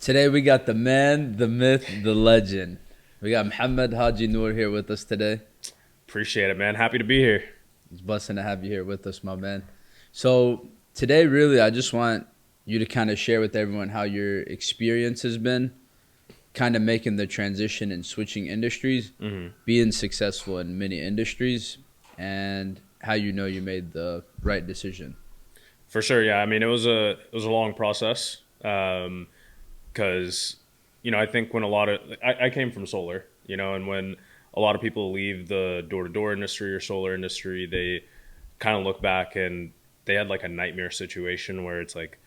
Today we got the man, the myth, the legend. We got Mo Hajinoor here with us today. Appreciate it, man. Happy to be here. It's a blessing to have you here with us, my man. So today, really, I just want you to kind of share with everyone how your experience has been, kind of making the transition and switching industries, being successful in many industries, and how you know you made the right decision. For sure, yeah. I mean, it was a long process because I think when I came from solar, and when a lot of people leave the door to door industry or solar industry, they kind of look back and they had like a nightmare situation where it's like,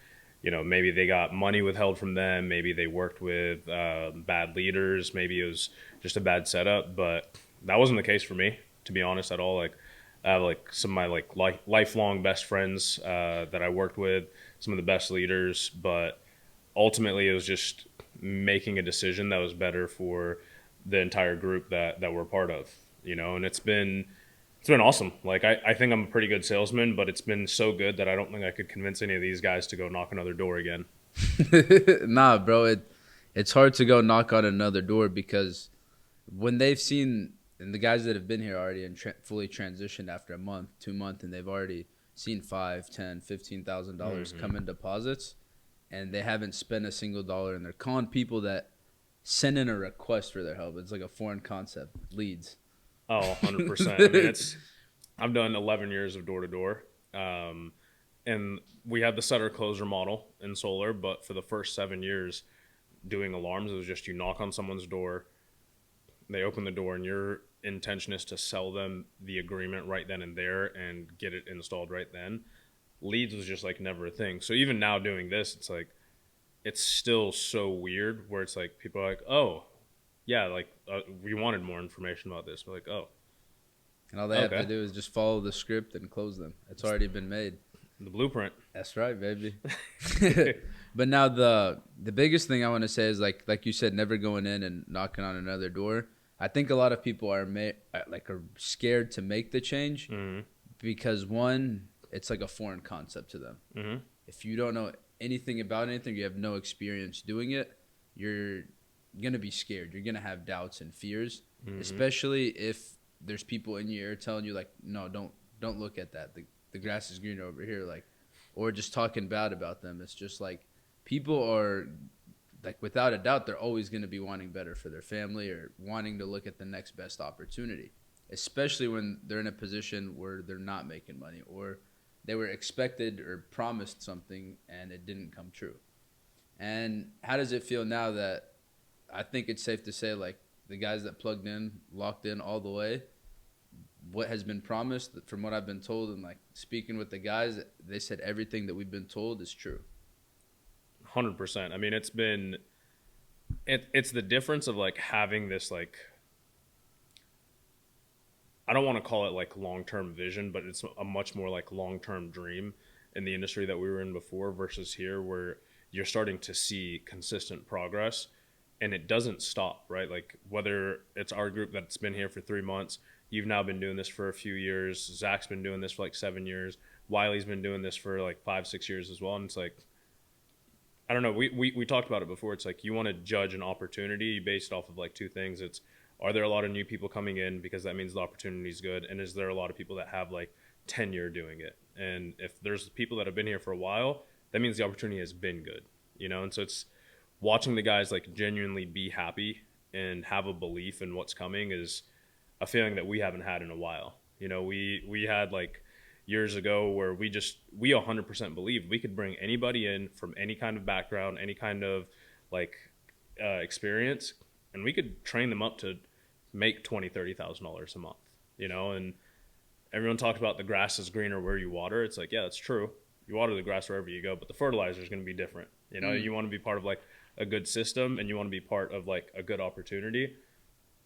maybe they got money withheld from them, maybe they worked with bad leaders, maybe it was just a bad setup, but that wasn't the case for me, to be honest, at all. Like I have like some of my lifelong best friends that I worked with, some of the best leaders, but ultimately it was just making a decision that was better for the entire group that we're part of, and it's been awesome. Like I think I'm a pretty good salesman, but it's been so good that I don't think I could convince any of these guys to go knock another door again. Nah, bro, it's hard to go knock on another door because when they've seen and the guys that have been here already and fully transitioned after a month, 2 months, and they've already seen 5, 10, $15,000 come in deposits, and they haven't spent a single dollar, and they're calling people that send in a request for their help. It's like a foreign concept, leads. Oh, 100%. I mean, I've done 11 years of door to door. And we had the setter closer model in solar, but for the first 7 years doing alarms, it was just you knock on someone's door, they open the door, and your intention is to sell them the agreement right then and there and get it installed right then. Leads was just like never a thing. So even now doing this, it's like it's still so weird where it's like people are like, oh yeah, like we wanted more information about this. We're like, oh, And all they have to okay, do is just follow the script and close them. It's already been made. the blueprint. That's right, baby. But now the biggest thing I want to say is like you said, never going in and knocking on another door. I think a lot of people are scared to make the change because one, it's like a foreign concept to them. If you don't know anything about anything, you have no experience doing it, you're gonna be scared. You're gonna have doubts and fears, especially if there's people in your ear telling you like, no, don't look at that. The grass is greener over here, like, or just talking bad about them. It's just like people are like without a doubt they're always going to be wanting better for their family or wanting to look at the next best opportunity, especially when they're in a position where they're not making money or they were expected or promised something and it didn't come true. And how does it feel now that I think it's safe to say like the guys that plugged in, locked in all the way, what has been promised from what I've been told and like speaking with the guys, they said everything that we've been told is true. 100%. I mean, it's the difference of like having this like I don't want to call it like long-term vision, but it's a much more like long-term dream in the industry that we were in before versus here where you're starting to see consistent progress and it doesn't stop, right? Like whether it's our group that's been here for 3 months, you've now been doing this for a few years, Zach's been doing this for like 7 years, Wiley's been doing this for like 5, 6 years as well. And it's like, I don't know, we talked about it before. It's like you want to judge an opportunity based off of like two things. It's are there a lot of new people coming in because that means the opportunity is good, and is there a lot of people that have like tenure doing it? And if there's people that have been here for a while, that means the opportunity has been good, And so it's watching the guys like genuinely be happy and have a belief in what's coming is a feeling that we haven't had in a while. We had like years ago where we 100% believed we could bring anybody in from any kind of background, any kind of like experience, and we could train them up to make $20,000-$30,000 a month, and everyone talked about the grass is greener where you water. It's like, yeah, that's true. You water the grass wherever you go, but the fertilizer is going to be different. You want to be part of like a good system, and you want to be part of like a good opportunity,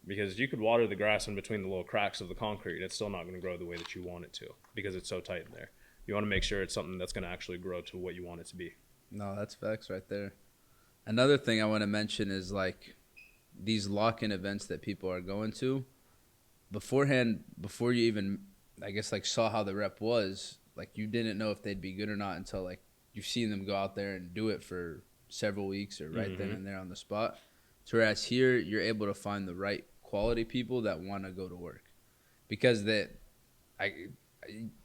because you could water the grass in between the little cracks of the concrete. It's still not going to grow the way that you want it to because it's so tight in there. You want to make sure it's something that's going to actually grow to what you want it to be. No, that's facts right there. Another thing I want to mention is like these lock-in events that people are going to beforehand, before you even, I guess, like saw how the rep was, like you didn't know if they'd be good or not until like you've seen them go out there and do it for several weeks or right then and there on the spot. Whereas here, you're able to find the right quality people that want to go to work, because I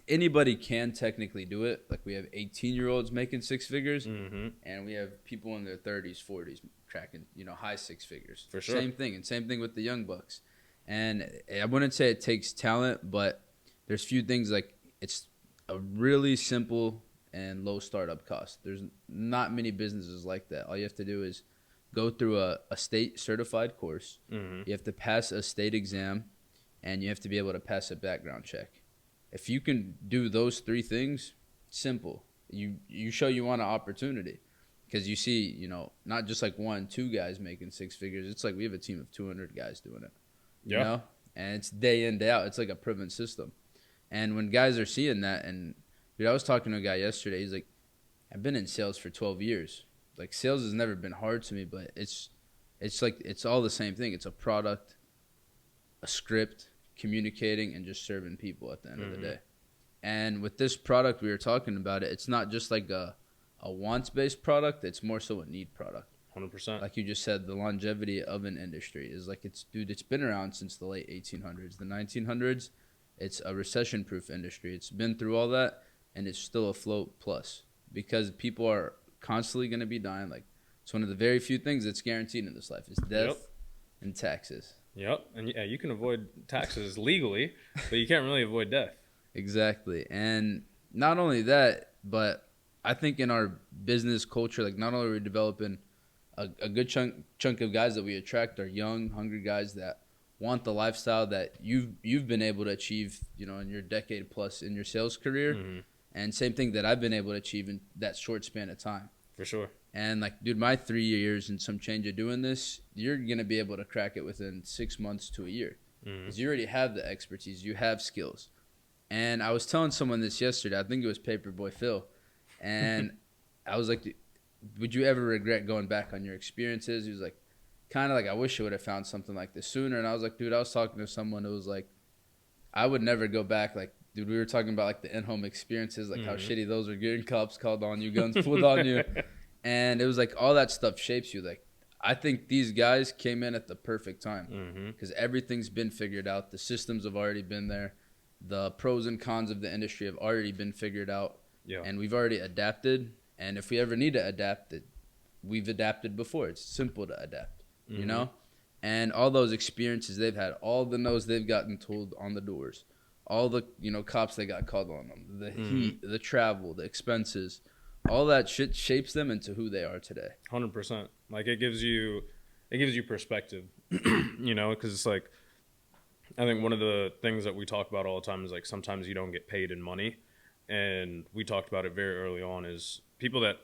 anybody can technically do it. Like, we have 18-year-olds making six figures, and we have people in their 30s, 40s tracking, high six figures. For sure. Same thing, and same thing with the young bucks. And I wouldn't say it takes talent, but there's few things, like, it's a really simple and low startup cost. There's not many businesses like that. All you have to do is go through a state certified course. You have to pass a state exam, and you have to be able to pass a background check. If you can do those three things, simple. You show you want an opportunity, because you see, not just like 1-2 guys making six figures. It's like we have a team of 200 guys doing it. You know, and it's day in, day out. It's like a proven system. And when guys are seeing that, and dude, I was talking to a guy yesterday. He's like, I've been in sales for 12 years. Like, sales has never been hard to me, but it's like, it's all the same thing. It's a product, a script, communicating, and just serving people at the end of the day. And with this product, we were talking about it. It's not just like a wants-based product. It's more so a need product. 100%. Like you just said, the longevity of an industry is like, it's been around since the late 1800s, the 1900s. It's a recession-proof industry. It's been through all that, and it's still afloat plus, because people are constantly going to be dying. Like, it's one of the very few things that's guaranteed in this life is death and taxes. Yep. And yeah, you can avoid taxes legally, but you can't really avoid death. Exactly. And not only that, but I think in our business culture, like, not only are we developing a good chunk of guys that we attract are young, hungry guys that want the lifestyle that you've been able to achieve, in your decade plus in your sales career. And same thing that I've been able to achieve in that short span of time. For sure. And like, dude, my 3 years and some change of doing this, you're going to be able to crack it within 6 months to a year, because you already have the expertise, you have skills. And I was telling someone this yesterday, I think it was Paperboy Phil, and I was like, would you ever regret going back on your experiences? He was like, kind of like, I wish I would have found something like this sooner. And I was like, dude, I was talking to someone who was like, I would never go back. Like, dude, we were talking about like the in-home experiences, like how shitty those are, getting cops called on you, guns pulled on you. And it was like, all that stuff shapes you. Like, I think these guys came in at the perfect time, because everything's been figured out. The systems have already been there. The pros and cons of the industry have already been figured out. And we've already adapted. And if we ever need to adapt, we've adapted before. It's simple to adapt, And all those experiences they've had, all the no's they've gotten told on the doors, all the, cops that got called on them, the heat, the travel, the expenses, all that shit shapes them into who they are today. 100%. Like, it gives you perspective, because it's like, I think one of the things that we talk about all the time is like, sometimes you don't get paid in money. And we talked about it very early on, is people that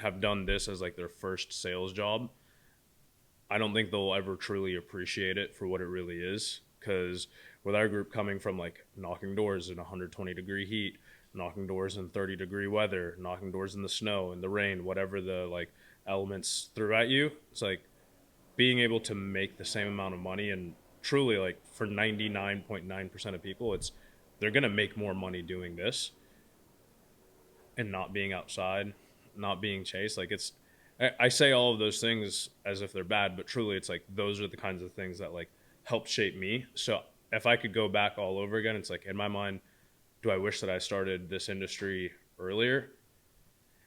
have done this as like their first sales job, I don't think they'll ever truly appreciate it for what it really is. Because with our group coming from like knocking doors in 120 degree heat, knocking doors in 30 degree weather, knocking doors in the snow and the rain, whatever the like elements threw at you, it's like being able to make the same amount of money, and truly, like, for 99.9% of people, they're going to make more money doing this and not being outside, not being chased. Like, I say all of those things as if they're bad, but truly it's like, those are the kinds of things that like helped shape me. So if I could go back all over again, it's like, in my mind, do I wish that I started this industry earlier?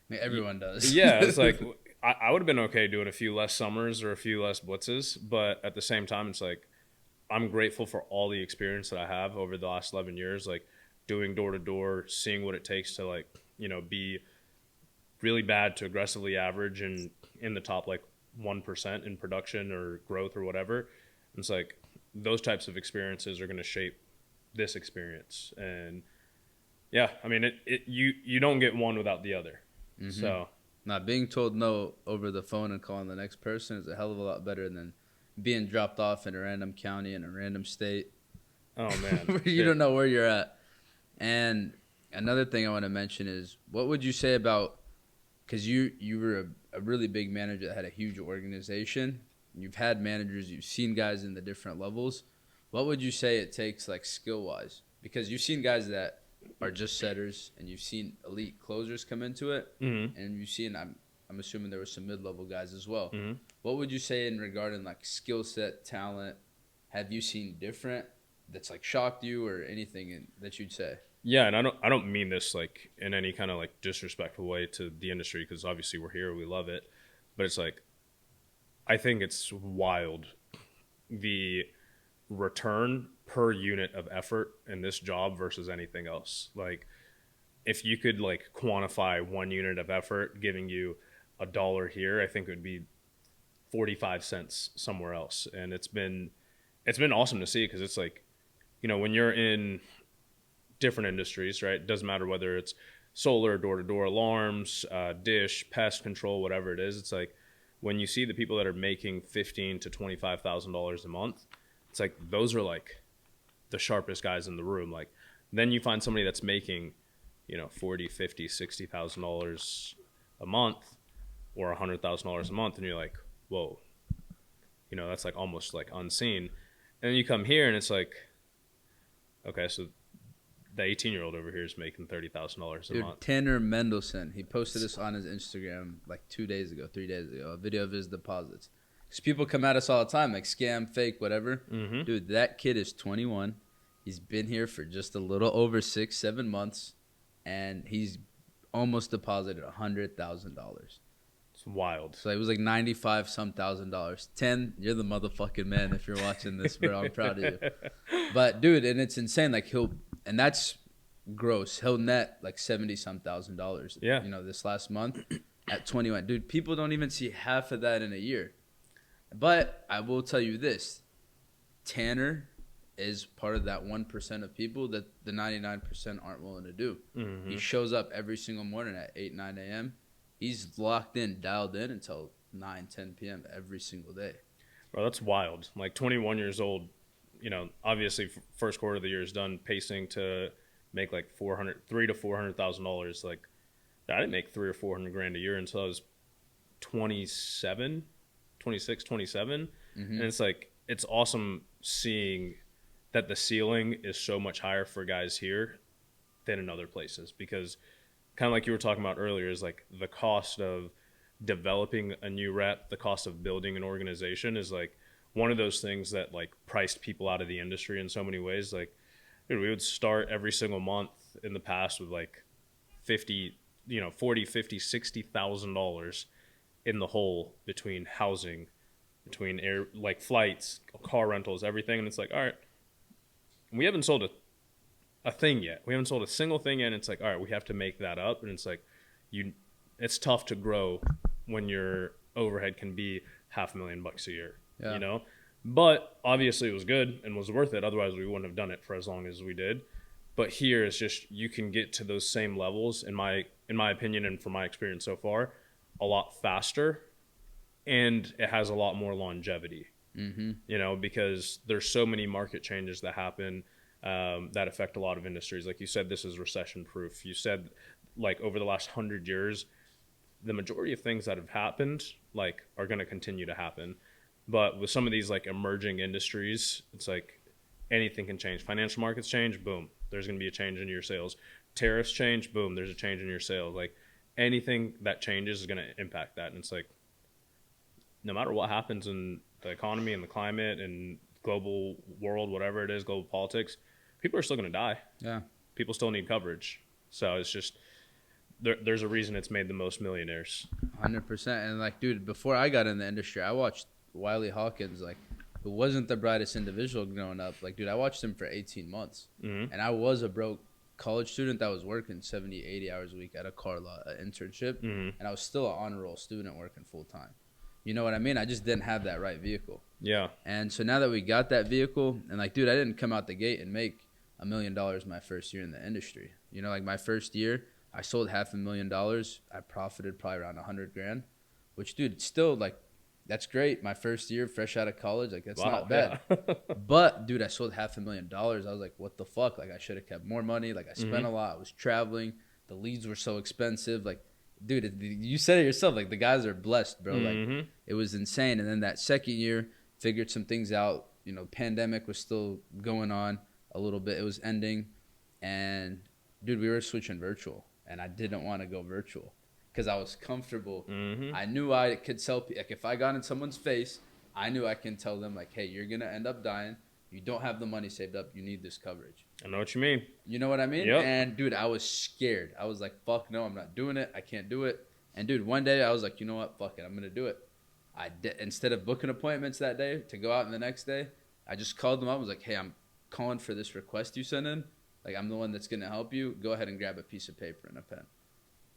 I mean, everyone does. Yeah. It's like, I would have been okay doing a few less summers or a few less blitzes, but at the same time, it's like, I'm grateful for all the experience that I have over the last 11 years, like doing door to door, seeing what it takes to like, be really bad to aggressively average and in the top like 1% in production or growth or whatever. It's like, those types of experiences are going to shape this experience. And yeah, I mean, you don't get one without the other. So not being told no over the phone and calling the next person is a hell of a lot better than being dropped off in a random county in a random state. Oh man. Where you don't know where you're at. And another thing I want to mention is, what would you say about, because you were a really big manager that had a huge organization. You've had managers, you've seen guys in the different levels. What would you say it takes, like, skill-wise? Because you've seen guys that are just setters, and you've seen elite closers come into it, and you've seen, I'm assuming there were some mid-level guys as well. Mm-hmm. What would you say in regarding like skill set, talent? Have you seen different that's like shocked you or anything that you'd say? Yeah, and I don't mean this like in any kind of like disrespectful way to the industry, because obviously we're here, we love it, but it's like I think it's wild the return per unit of effort in this job versus anything else. Like if you could like quantify 1 unit of effort giving you $1 here, I think it would be 45 cents somewhere else. And it's been awesome to see, because it's like, when you're in different industries, right? It doesn't matter whether it's solar, door-to-door alarms, dish, pest control, whatever it is. It's like when you see the people that are making $15,000 to $25,000 a month, it's like those are like the sharpest guys in the room. Like then you find somebody that's making, $40,000, $50,000, $60,000 a month or $100,000 a month, and you're like, whoa, that's like almost like unseen. And then you come here and it's like, okay, so the 18-year-old over here is making $30,000 a month. Tanner Mendelson, he posted this on his Instagram like 3 days ago, a video of his deposits. Because people come at us all the time, like scam, fake, whatever. Mm-hmm. Dude, that kid is 21. He's been here for just a little over 6-7 months, and he's almost deposited $100,000. It's wild. So it was like 95 some $1,000. 10, you're the motherfucking man if you're watching this, bro. I'm proud of you. But dude, and it's insane. Like and that's gross. He'll net like 70 some $1,000. Yeah. This last month at 21. Dude, people don't even see half of that in a year. But I will tell you this, Tanner is part of that 1% of people that the 99% aren't willing to do. Mm-hmm. He shows up every single morning at 8, 9 a.m. He's locked in, dialed in until 9, 10 p.m. every single day. Bro, that's wild. Like 21 years old, obviously first quarter of the year is done pacing to make like $300,000 to $400,000. Like I didn't make $300,000 or $400,000 a year until I was 26, 27. Mm-hmm. And it's like, it's awesome seeing that the ceiling is so much higher for guys here than in other places, because kind of like you were talking about earlier is like the cost of developing a new rep, the cost of building an organization is like one of those things that like priced people out of the industry in so many ways. Like, dude, we would start every single month in the past with like 40, 50, $60,000 in the hole between housing, between air, like flights, car rentals, everything. And it's like, all right, we haven't sold a thing yet. We haven't sold a single thing yet. And it's like, all right, we have to make that up. And it's like, it's tough to grow when your overhead can be $500,000 a year, But obviously it was good and was worth it. Otherwise we wouldn't have done it for as long as we did. But here it's just, you can get to those same levels, in my opinion and from my experience so far, a lot faster, and it has a lot more longevity. Mm-hmm. Because there's so many market changes that happen that affect a lot of industries. Like you said, this is recession proof. You said like over the last 100 years, the majority of things that have happened like are going to continue to happen. But with some of these like emerging industries, it's like anything can change. Financial markets change, boom, there's going to be a change in your sales. Tariffs change, boom, there's a change in your sales. Like anything that changes is going to impact that. And it's like, no matter what happens in the economy and the climate and global world, whatever it is, global politics, people are still going to die. Yeah. People still need coverage. So it's just, there's a reason it's made the most millionaires. 100%. And like, dude, before I got in the industry, I watched Wiley Hawkins, like, who wasn't the brightest individual growing up. Like, dude, I watched him for 18 months. Mm-hmm. And I was a broke college student that was working 70, 80 hours a week at a car lot, an internship. Mm-hmm. And I was still an honor roll student working full time. You know what I mean? I just didn't have that right vehicle. Yeah. And so now that we got that vehicle, and like, dude, I didn't come out the gate and make $1 million my first year in the industry. Like my first year, I sold $500,000. I profited probably around $100,000, which, dude, still like, that's great. My first year, fresh out of college, like that's not bad. Yeah. But dude, I sold $500,000. I was like, what the fuck? Like I should have kept more money. Like I spent a lot. I was traveling. The leads were so expensive. Like, dude, you said it yourself. Like the guys are blessed, bro. Like it was insane. And then that second year, figured some things out. Pandemic was still going on a little bit. It was ending, and dude, we were switching virtual. And I didn't want to go virtual. because I was comfortable. Mm-hmm. I knew I could tell, like, if I got in someone's face, I knew I can tell them, like, hey, you're going to end up dying. You don't have the money saved up. You need this coverage. I know what you mean. You know what I mean? Yep. And, dude, I was scared. I was like, fuck no, I'm not doing it. I can't do it. And, dude, one day I was like, you know what? Fuck it. I'm going to do it. Instead of booking appointments that day to go out in the next day, I just called them up. I was like, hey, I'm calling for this request you sent in. Like, I'm the one that's going to help you. Go ahead and grab a piece of paper and a pen.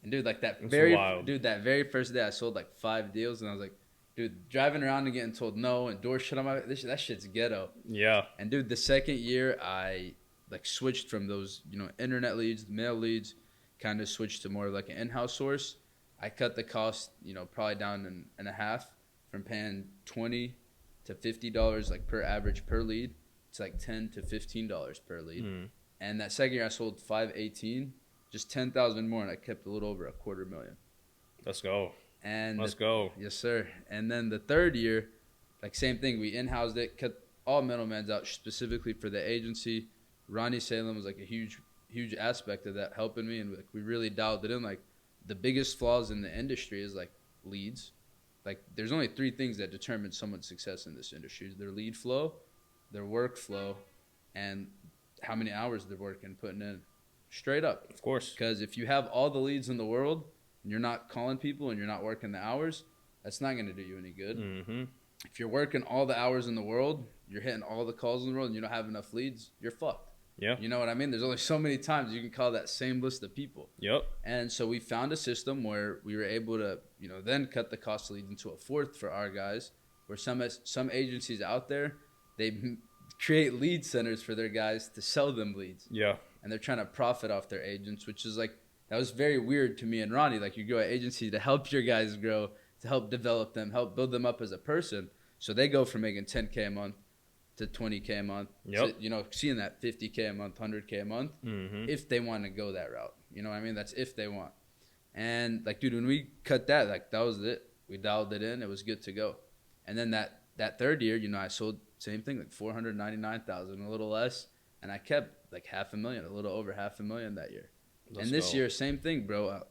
And, dude, like that very first day I sold like 5 deals. And I was like, dude, driving around and getting told no and doors shut on my, that shit's ghetto. Yeah. And, dude, the second year I like switched from those, internet leads, mail leads, kind of switched to more of like an in-house source. I cut the cost, probably down in a half from paying $20 to $50 like per average per lead. It's like $10 to $15 per lead. Mm. And that second year I sold 518, just 10,000 more, and I kept a little over $250,000. Let's go. And let's go. Yes, sir. And then the third year, like same thing. We in-housed it, cut all middlemen out specifically for the agency. Ronnie Salem was like a huge aspect of that, helping me, and like we really dialed it in. Like the biggest flaws in the industry is like leads. Like there's only 3 things that determine someone's success in this industry: their lead flow, their workflow, and how many hours they're working, putting in. Straight up. Of course. Because if you have all the leads in the world and you're not calling people and you're not working the hours, that's not going to do you any good. Mm-hmm. If you're working all the hours in the world, you're hitting all the calls in the world, and you don't have enough leads, you're fucked. Yeah. You know what I mean? There's only so many times you can call that same list of people. Yep. And so we found a system where we were able to, then cut the cost of leads into a fourth for our guys, where some agencies out there, they create lead centers for their guys to sell them leads. Yeah. And they're trying to profit off their agents, which is like, that was very weird to me and Ronnie. Like, you go to agency to help your guys grow, to help develop them, help build them up as a person. So they go from making $10K a month to $20K a month. Yep. To, seeing that $50K a month, $100K a month, if they want to go that route. You know what I mean? That's if they want. And like, dude, when we cut that, like, that was it. We dialed it in. It was good to go. And then that third year, I sold same thing, like 499,000, a little less, and I kept like $500,000, a little over $500,000 that year. And this year, same thing, bro.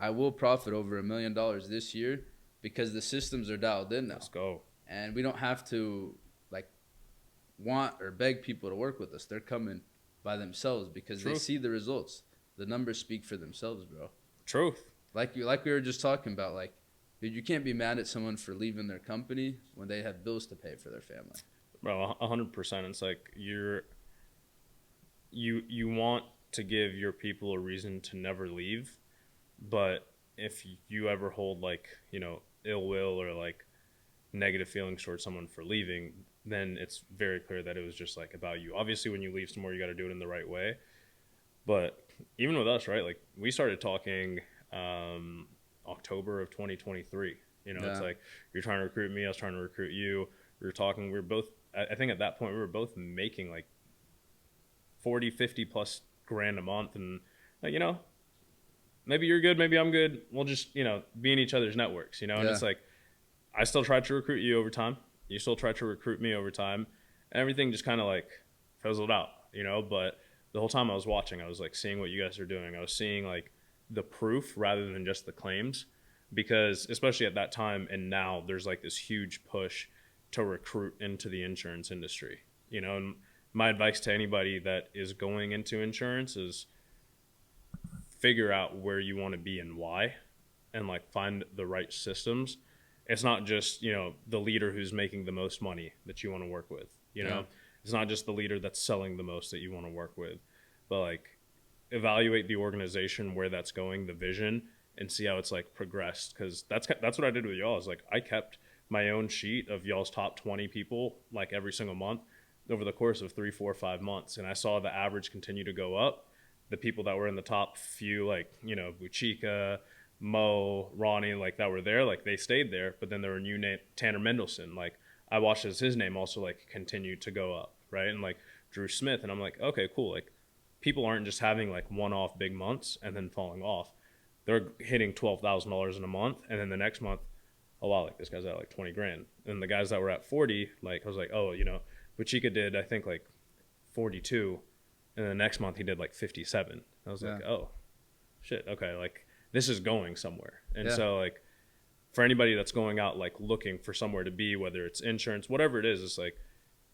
I will profit over $1 million this year because the systems are dialed in now. Let's go. And we don't have to like want or beg people to work with us. They're coming by themselves because they see the results. The numbers speak for themselves, bro. Truth. Like we were just talking about, like, dude, you can't be mad at someone for leaving their company when they have bills to pay for their family. Bro, 100%. It's like you want to give your people a reason to never leave, but if you ever hold like, ill will or like negative feelings towards someone for leaving, then it's very clear that it was just like about you. Obviously, when you leave somewhere, you got to do it in the right way. But even with us, right? Like we started talking October of 2023. It's like you're trying to recruit me, I was trying to recruit you. We were talking. We were both. I think at that point we were both making like 40, 50 plus grand a month, and like, maybe you're good, maybe I'm good. We'll just, be in each other's networks, and it's like, I still tried to recruit you over time. You still tried to recruit me over time, and everything just kind of like fizzled out, but the whole time I was watching, I was like seeing what you guys are doing. I was seeing like the proof rather than just the claims, because especially at that time and now there's like this huge push to recruit into the insurance industry, and my advice to anybody that is going into insurance is figure out where you want to be and why, and like find the right systems. It's not just, the leader who's making the most money that you want to work with, It's not just the leader that's selling the most that you want to work with, but like evaluate the organization, where that's going, the vision, and see how it's like progressed. Cause that's what I did with y'all. Is like, I kept my own sheet of y'all's top 20 people, like every single month over the course of 3, 4, 5 months. And I saw the average continue to go up. The people that were in the top few, like, Buchika, Mo, Ronnie, like that were there, like they stayed there. But then there were new name, Tanner Mendelsohn. Like I watched as his name also like continued to go up. Right. And like Drew Smith. And I'm like, okay, cool. Like people aren't just having like one-off big months and then falling off. They're hitting $12,000 in a month. And then the next month, oh wow, like this guy's at like 20 grand. And the guys that were at 40, like I was like, oh, Buchika did, I think, like 42. And the next month he did like 57. I was like, oh, shit. Okay. Like this is going somewhere. And Yeah. so like for anybody that's going out like looking for somewhere to be, whether it's insurance, whatever it is, it's like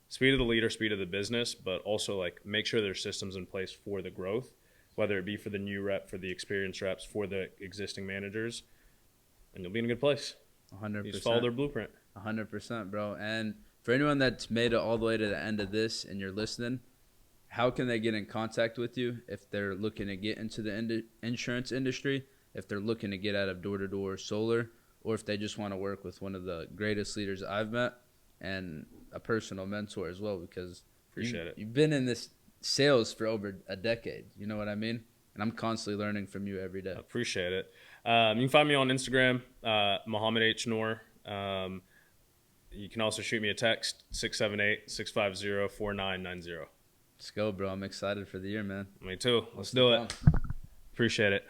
speed of the leader, speed of the business, but also like make sure there's systems in place for the growth, whether it be for the new rep, for the experienced reps, for the existing managers, and you'll be in a good place. You just follow 100%. their blueprint. 100%, bro. And for anyone that's made it all the way to the end of this and you're listening, how can they get in contact with you if they're looking to get into the insurance industry, if they're looking to get out of door-to-door solar, or if they just want to work with one of the greatest leaders I've met and a personal mentor as well, because Appreciate it. you've been in this sales for over a decade. You know what I mean? And I'm constantly learning from you every day. Appreciate it. You can find me on Instagram, Mohammed Hajinoor. You can also shoot me a text, 678-650-4990. Let's go, bro. I'm excited for the year, man. Me too. Let's do it. Appreciate it.